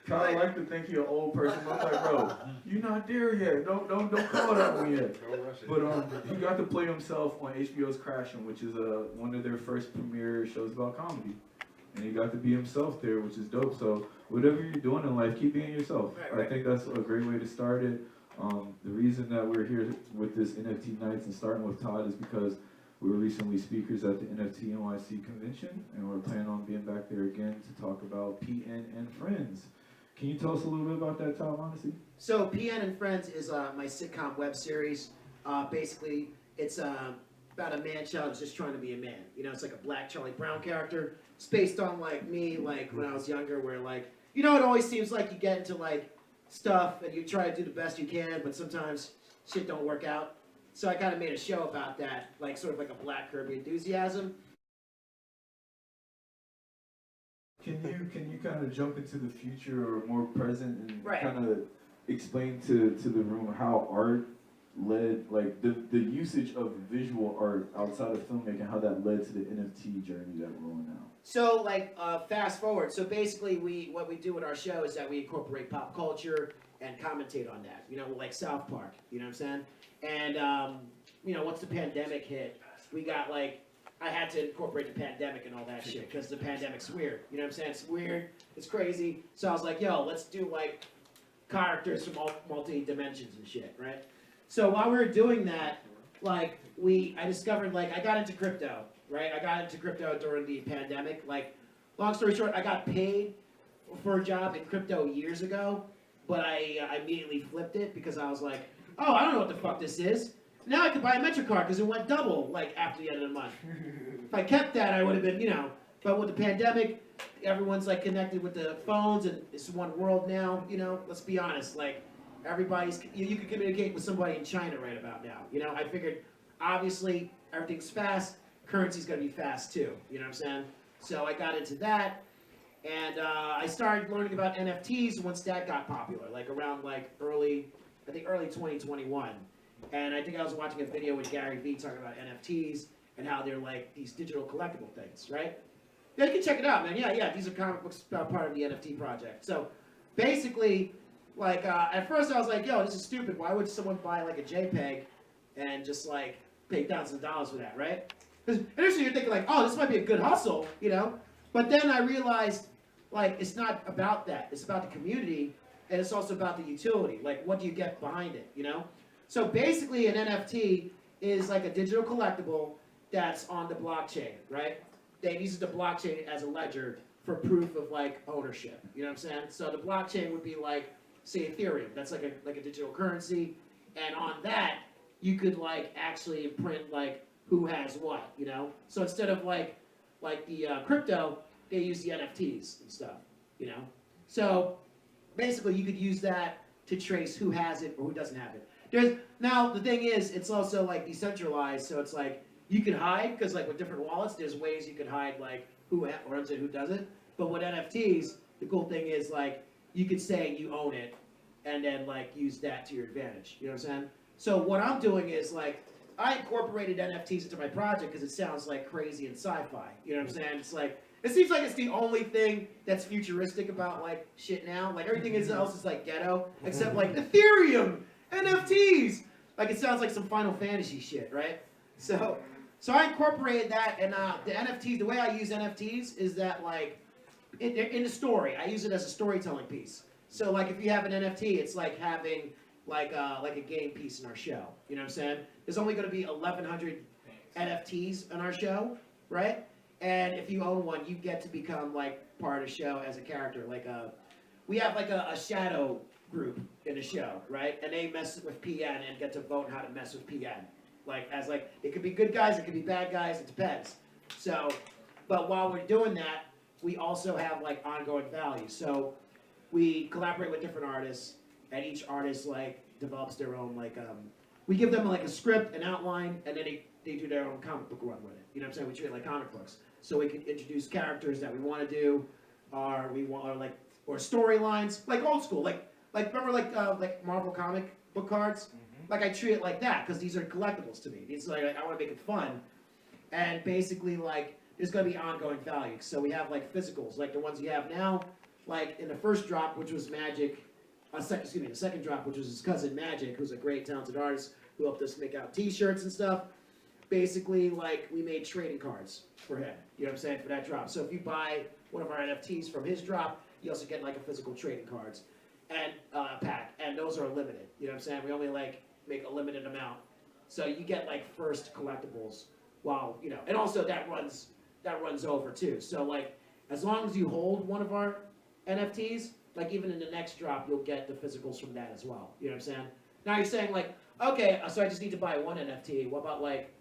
Kind of like to think you're an old person. I'm like, bro, you're not there yet. Don't call that one yet. But he got to play himself on HBO's Crashing, which is one of their first premiere shows about comedy. And he got to be himself there, which is dope. So whatever you're doing in life, keep being yourself. Right. I think that's a great way to start it. The reason that we're here with this NFT Nights and starting with Todd is because we were recently speakers at the NFT NYC convention, and we're planning on being back there again to talk about PN and Friends. Can you tell us a little bit about that, Todd, honestly? So PN and Friends is my sitcom web series. Basically, it's about a man child who's just trying to be a man. You know, it's like a black Charlie Brown character. It's based on like me, like when I was younger, where like, you know, it always seems like you get into like stuff and you try to do the best you can, but sometimes shit don't work out. So I kind of made a show about that, like sort of like a Black Kirby Enthusiasm. Can you kind of jump into the future or more present and Right. kind of explain to the room how art led, like the usage of visual art outside of filmmaking, how that led to the NFT journey that we're on now? So like fast forward. So basically, what we do with our show is that we incorporate pop culture and commentate on that. You know, like South Park. You know what I'm saying? And you know, once the pandemic hit, we got like, I had to incorporate the pandemic and all that shit because the pandemic's weird. You know what I'm saying? It's weird. It's crazy. So I was like, yo, let's do like characters from multi dimensions and shit, right? So while we were doing that, like I discovered like I got into crypto, right? I got into crypto during the pandemic. Like, long story short, I got paid for a job in crypto years ago, but I immediately flipped it because I was like, oh, I don't know what the fuck this is. Now I could buy a Metro card because it went double like after the end of the month. If I kept that, I would have been, you know. But with the pandemic, everyone's like connected with the phones and it's one world now. You know, let's be honest. Like everybody's, you can communicate with somebody in China right about now. You know, I figured obviously everything's fast. Currency's gonna be fast too. You know what I'm saying? So I got into that, and I started learning about NFTs once that got popular, like around like early 2021. And I think I was watching a video with Gary Vee talking about NFTs and how they're like these digital collectible things, right? Yeah, you can check it out, man. Yeah, these are comic books part of the NFT project. So basically, like at first I was like, yo, this is stupid. Why would someone buy like a JPEG and just like pay thousands of dollars for that, right? Because initially you're thinking like, oh, this might be a good hustle, you know? But then I realized like it's not about that. It's about the community, and it's also about the utility. Like, what do you get behind it, you know? So basically an NFT is like a digital collectible that's on the blockchain, right? They use the blockchain as a ledger for proof of like ownership. You know what I'm saying? So the blockchain would be like, say, Ethereum. That's like a digital currency, and on that you could like actually imprint like who has what. You know? So instead of like the crypto, they use the NFTs and stuff. You know? So basically you could use that to trace who has it or who doesn't have it. Now the thing is, it's also like decentralized, so it's like you can hide, because like with different wallets, there's ways you can hide like who runs it, who doesn't. But with NFTs, the cool thing is like you could say you own it, and then like use that to your advantage. You know what I'm saying? So what I'm doing is like I incorporated NFTs into my project because it sounds like crazy and sci-fi. You know what I'm saying? It's like it seems like it's the only thing that's futuristic about like shit now. Like everything else is like ghetto, except like Ethereum. NFTs! Like, it sounds like some Final Fantasy shit, right? So I incorporated that, and the NFTs, the way I use NFTs is that, like, in the story, I use it as a storytelling piece. So, like, if you have an NFT, it's like having, like a game piece in our show. You know what I'm saying? There's only going to be 1,100 NFTs in our show, right? And if you own one, you get to become, like, part of the show as a character. Like, we have, like, a shadow group in the show, right? And they mess with PN and get to vote how to mess with PN. Like, it could be good guys, it could be bad guys, it depends. So, but while we're doing that, we also have like ongoing value. So we collaborate with different artists, and each artist like develops their own like, we give them like a script, an outline, and then they do their own comic book run with it. You know what I'm saying? We treat it like comic books. So we can introduce characters that we want to do, or storylines, like old school, like remember like Marvel comic book cards? Mm-hmm. Like I treat it like that because these are collectibles to me. It's like I want to make it fun, and basically like there's gonna be ongoing value. So we have like physicals, like the ones you have now, like in the first drop, which was Magic, the second drop, which was his cousin Magic, who's a great talented artist who helped us make out T-shirts and stuff. Basically, like, we made trading cards for him, you know what I'm saying, for that drop. So if you buy one of our NFTs from his drop, you also get like a physical trading cards and pack, and those are limited, you know what I'm saying? We only like make a limited amount. So you get like first collectibles while, you know, and also that runs over too. So like, as long as you hold one of our NFTs, like even in the next drop, you'll get the physicals from that as well, you know what I'm saying? Now you're saying like, okay, so I just need to buy one NFT. What about like,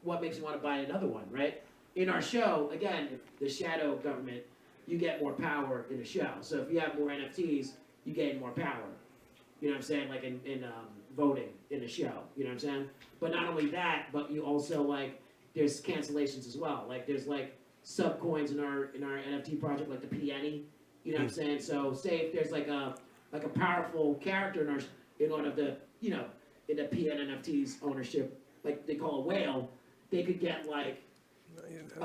what makes you want to buy another one, right? In our show, again, the shadow government, you get more power in the show. So if you have more NFTs, you gain more power. You know what I'm saying? Like in voting in the show. You know what I'm saying? But not only that, but you also like, there's cancellations as well. Like there's like sub coins in our NFT project, like the PNNFT. You know what I'm saying? So say if there's like a powerful character in one of the, you know, in the PNNFT's ownership, like they call a whale, they could get like,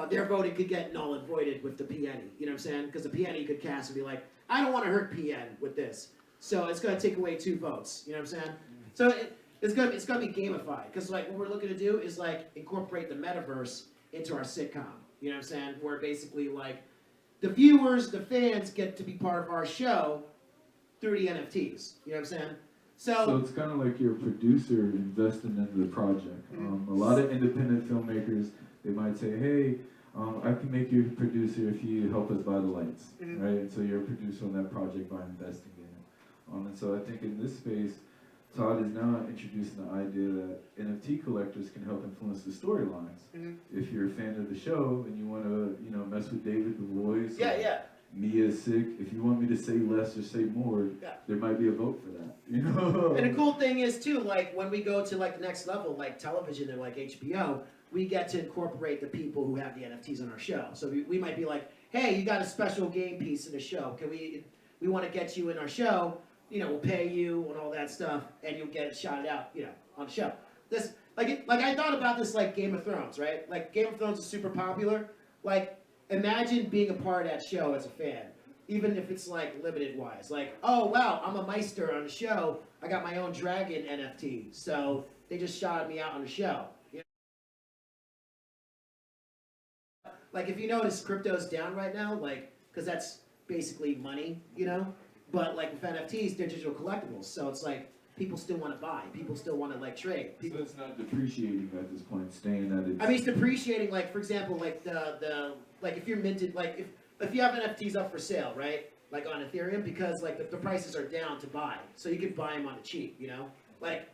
their voting could get null and voided with the PN. You know what I'm saying? Because the PN could cast and be like, I don't want to hurt PN with this. So it's going to take away 2 votes. You know what I'm saying? So it's going to be gamified. Because like what we're looking to do is like incorporate the metaverse into our sitcom. You know what I'm saying? Where basically like the viewers, the fans get to be part of our show through the NFTs. You know what I'm saying? So it's kind of like you're a producer investing in the project. A lot of independent filmmakers, they might say, hey, I can make you a producer if you help us buy the lights, right? So you're a producer on that project by investing in it. And so I think in this space, Todd is now introducing the idea that NFT collectors can help influence the storylines. If you're a fan of the show and you want to, you know, mess with David the voice, Mia's sick. If you want me to say less or say more, there might be a vote for that. You know. And the cool thing is too, like when we go to like the next level, like television and like HBO, we get to incorporate the people who have the NFTs on our show. So we might be like, hey, you got a special game piece in the show. Can we want to get you in our show? You know, we'll pay you and all that stuff, and you'll get it shouted out, you know, on the show. This like I thought about this like Game of Thrones, right? Like Game of Thrones is super popular. Like imagine being a part of that show as a fan, even if it's like limited wise. Like, oh wow, I'm a Meister on the show. I got my own dragon NFT, so they just shouted me out on the show. You know? Like if you notice, crypto's down right now, like because that's basically money, you know. But like with NFTs, they're digital collectibles, so it's like people still want to buy, people still want to like trade. So it's not depreciating at this point, staying at it. I mean, it's depreciating. Like for example, like the like if you're minted, like if you have NFTs up for sale, right? Like on Ethereum, because like the prices are down to buy, so you can buy them on the cheap, you know. Like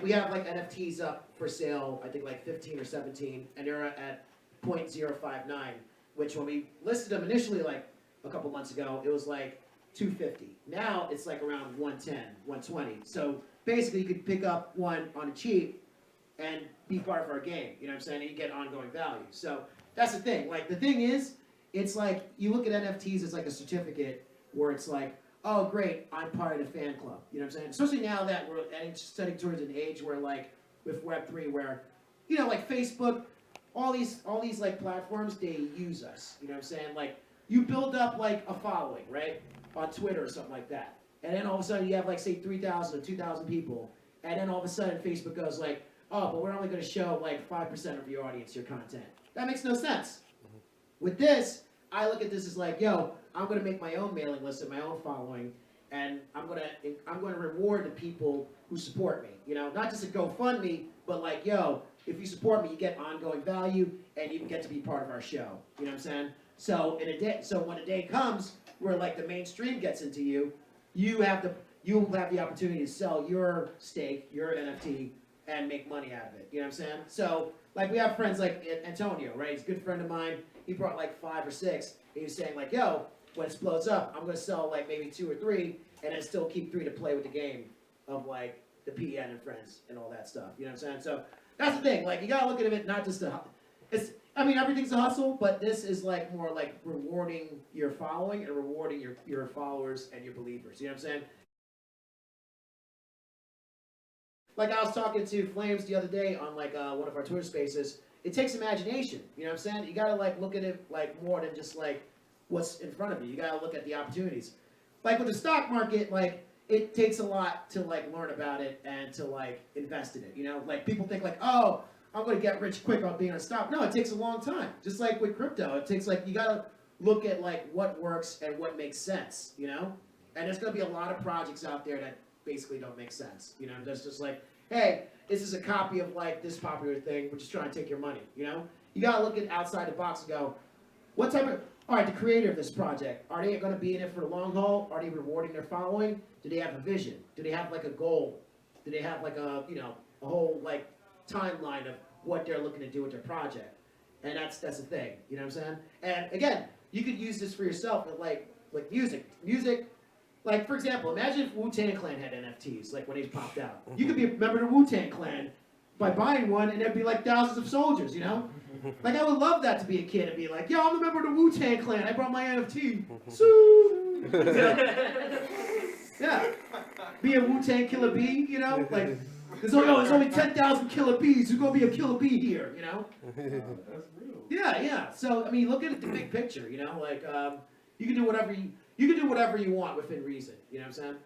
we have like NFTs up for sale, I think like 15 or 17, and they're at 0.059, which when we listed them initially, like a couple months ago, it was like 250. Now it's like around 110, 120. So basically you could pick up one on the cheap and be part of our game. You know what I'm saying? And you get ongoing value. So that's the thing. Like the thing is, it's like you look at NFTs as like a certificate where it's like, oh great, I'm part of the fan club. You know what I'm saying? Especially now that we're heading towards an age where like with Web3 where, you know, like Facebook, all these like platforms, they use us. You know what I'm saying? Like you build up like a following, right? On Twitter or something like that. And then all of a sudden you have like say 3,000 or 2,000 people. And then all of a sudden Facebook goes like, oh, but we're only going to show like 5% of your audience your content. That makes no sense. With this, I look at this as like, yo, I'm going to make my own mailing list and my own following. And I'm going to reward the people who support me. You know, not just a GoFundMe, but like, yo, if you support me, you get ongoing value and you get to be part of our show. You know what I'm saying? So when a day comes where like the mainstream gets into you, you'll have the opportunity to sell your stake, your NFT, and make money out of it. You know what I'm saying? So like we have friends like Antonio, right? He's a good friend of mine. He brought like 5 or 6. And he was saying like, yo, when it blows up, I'm gonna sell like maybe 2 or 3, and then still keep 3 to play with the game of like the PN and friends and all that stuff. You know what I'm saying? So that's the thing. Like you gotta look at it not just I mean, everything's a hustle, but this is like more like rewarding your following and rewarding your followers and your believers. You know what I'm saying? Like I was talking to Flames the other day on like one of our Twitter spaces. It takes imagination. You know what I'm saying? You gotta like look at it like more than just like what's in front of you. You gotta look at the opportunities. Like with the stock market, like it takes a lot to like learn about it and to like invest in it. You know, like people think like, oh, I'm gonna get rich quick on being on stock. No, it takes a long time. Just like with crypto, it takes like you gotta look at like what works and what makes sense. You know, and there's gonna be a lot of projects out there that basically don't make sense. You know, that's just like, hey, this is a copy of like this popular thing. We're just trying to take your money. You know, you gotta look at outside the box and go, what type of, all right, the creator of this project, are they going to be in it for the long haul? Are they rewarding their following? Do they have a vision? Do they have like a goal? Do they have like a, you know, a whole like timeline of what they're looking to do with their project? And that's the thing, you know what I'm saying? And again, you could use this for yourself with like music. Music, like for example, imagine if Wu-Tang Clan had NFTs, like when they popped out. You could be a member of the Wu-Tang Clan by buying one, and there'd be like thousands of soldiers, you know? Like I would love that to be a kid and be like, yo, I'm a member of the Wu-Tang Clan. I brought my NFT. Sue. Yeah. Be a Wu-Tang killer bee, you know? Like, there's only 10,000 killer bees. Who's gonna be a killer bee here, you know? That's real. Yeah. So I mean, look at the big picture, you know? Like, you can do whatever you want within reason. You know what I'm saying?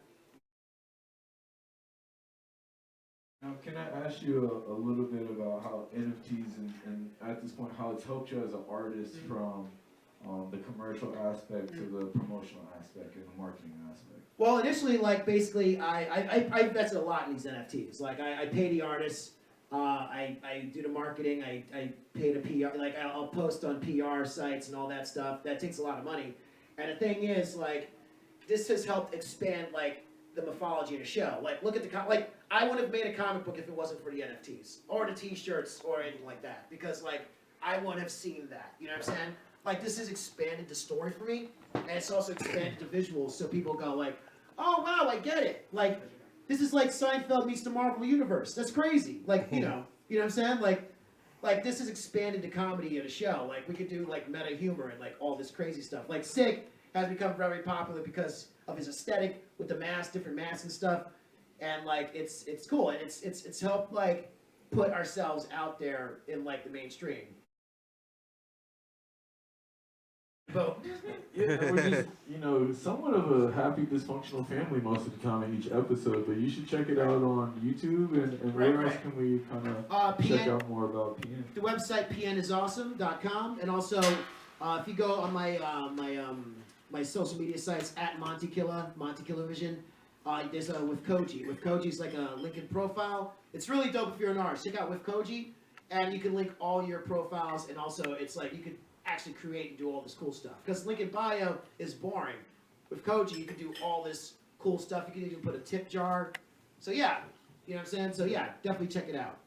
Now, can I ask you a little bit about how NFTs and at this point how it's helped you as an artist from the commercial aspect to the promotional aspect and the marketing aspect? Well, initially, like basically, I invested a lot in these NFTs. Like I pay the artists, I do the marketing, I pay the PR. Like I'll post on PR sites and all that stuff. That takes a lot of money. And the thing is, like, this has helped expand like the mythology of the show. Like, look at the I would have made a comic book if it wasn't for the NFTs or the T-shirts or anything like that, because like I wouldn't have seen that. You know what I'm saying? Like this has expanded the story for me, and it's also expanded the visuals, so people go like, oh wow, I get it. Like this is like Seinfeld meets the Marvel Universe. That's crazy. Like you know what I'm saying? Like this has expanded the comedy of the show. Like we could do like meta humor and like all this crazy stuff. Like Sick has become very popular because of his aesthetic with the masks, different masks and stuff. And like it's cool, and it's helped like put ourselves out there in like the mainstream. But Yeah, we're just, somewhat of a happy dysfunctional family most of the time in each episode, but you should check it out on YouTube and where else can we kind of check out more about PN? The website PNNisawesome.com, and also if you go on my social media sites at Monty Killa Vision. There's a with Koji. With Koji's like a LinkedIn profile. It's really dope if you're an artist. Check out with Koji, and you can link all your profiles, and also it's like you could actually create and do all this cool stuff. Because LinkedIn bio is boring. With Koji, you can do all this cool stuff. You can even put a tip jar. So yeah, you know what I'm saying? So yeah, definitely check it out.